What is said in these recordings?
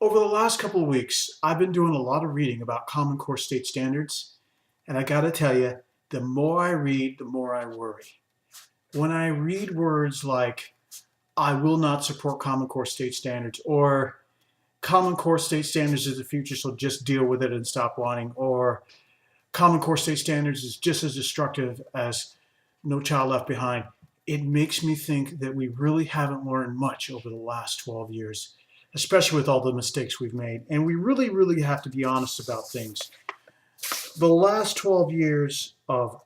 Over the last couple of weeks, I've been doing a lot of reading about Common Core state standards, and I gotta tell you, the more I read, the more I worry. When I read words like, I will not support Common Core state standards, or Common Core state standards is the future, so just deal with it and stop whining, or Common Core state standards is just as destructive as No Child Left Behind, it makes me think that we really haven't learned much over the last 12 years, especially with all the mistakes we've made. And we really, really have to be honest about things. The last 12 years of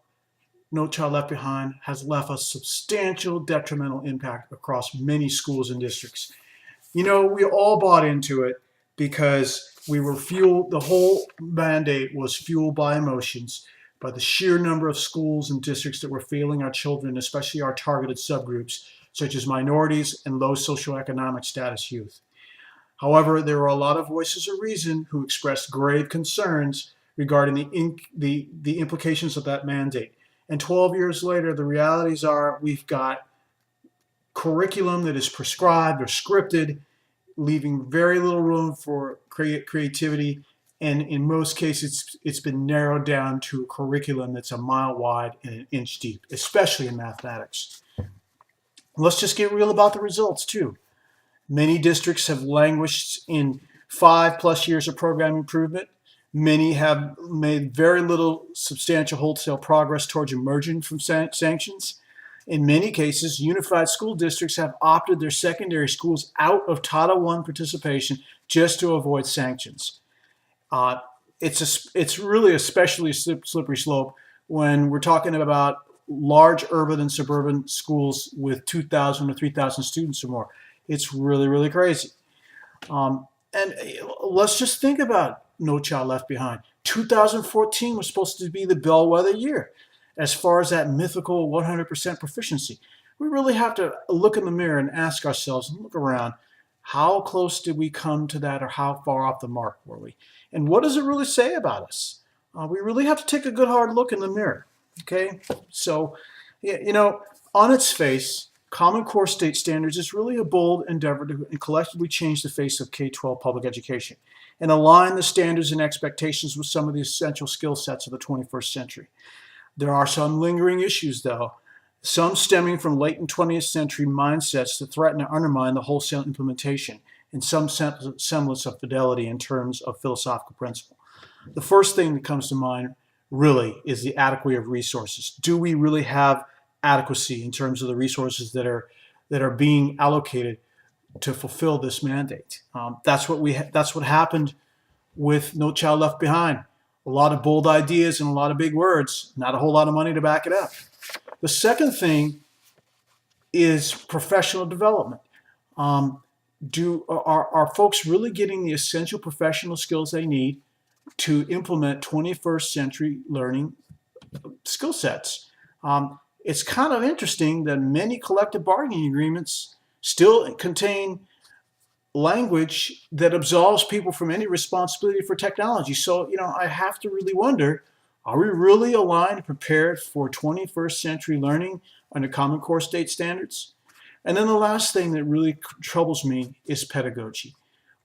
No Child Left Behind has left a substantial detrimental impact across many schools and districts. You know, we all bought into it because we were fueled, the whole mandate was fueled by emotions, by the sheer number of schools and districts that were failing our children, especially our targeted subgroups, such as minorities and low socioeconomic status youth. However, there were a lot of voices of reason who expressed grave concerns regarding the implications of that mandate. And 12 years later, the realities are we've got curriculum that is prescribed or scripted, leaving very little room for creativity. And in most cases, it's been narrowed down to a curriculum that's a mile wide and an inch deep, especially in mathematics. Let's just get real about the results, too. Many districts have languished in 5+ years of program improvement. Many have made very little substantial wholesale progress towards emerging from sanctions. In many cases, unified school districts have opted their secondary schools out of Title I participation just to avoid sanctions. It's really especially slippery slope when we're talking about large urban and suburban schools with 2,000 or 3,000 students or more. It's really, really crazy. And let's just think about No Child Left Behind. 2014 was supposed to be the bellwether year as far as that mythical 100% proficiency. We really have to look in the mirror and ask ourselves and look around, how close did we come to that, or how far off the mark were we? And what does it really say about us? We really have to take a good hard look in the mirror. Okay, so on its face, Common Core state standards is really a bold endeavor to collectively change the face of K-12 public education and align the standards and expectations with some of the essential skill sets of the 21st century. There are some lingering issues, though, some stemming from latent 20th century mindsets that threaten to undermine the wholesale implementation and some semblance of fidelity in terms of philosophical principle. The first thing that comes to mind really is the adequacy of resources. Do we really have adequacy in terms of the resources that are being allocated to fulfill this mandate? That's what happened with No Child Left Behind. A lot of bold ideas and a lot of big words, not a whole lot of money to back it up. The second thing is professional development. Are folks really getting the essential professional skills they need to implement 21st century learning skill sets? It's kind of interesting that many collective bargaining agreements still contain language that absolves people from any responsibility for technology. So, I have to really wonder, are we really aligned and prepared for 21st century learning under Common Core state standards? And then the last thing that really troubles me is pedagogy.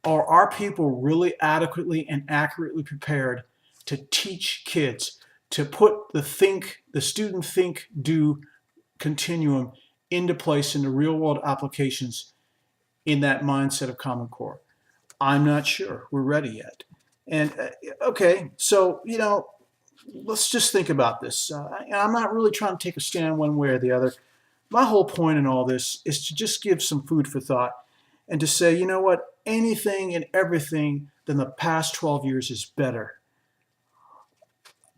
Are our people really adequately and accurately prepared to teach kids, to put the student think, do continuum into place in the real world applications in that mindset of Common Core? I'm not sure we're ready yet. And okay, so, let's just think about this. I'm not really trying to take a stand one way or the other. My whole point in all this is to just give some food for thought and to say, you know what, anything and everything than the past 12 years is better.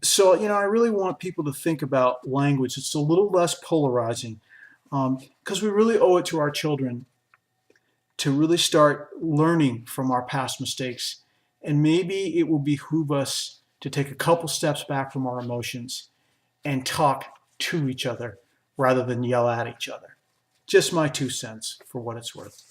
So, I really want people to think about language. It's a little less polarizing because we really owe it to our children to really start learning from our past mistakes. And maybe it will behoove us to take a couple steps back from our emotions and talk to each other rather than yell at each other. Just my 2 cents for what it's worth.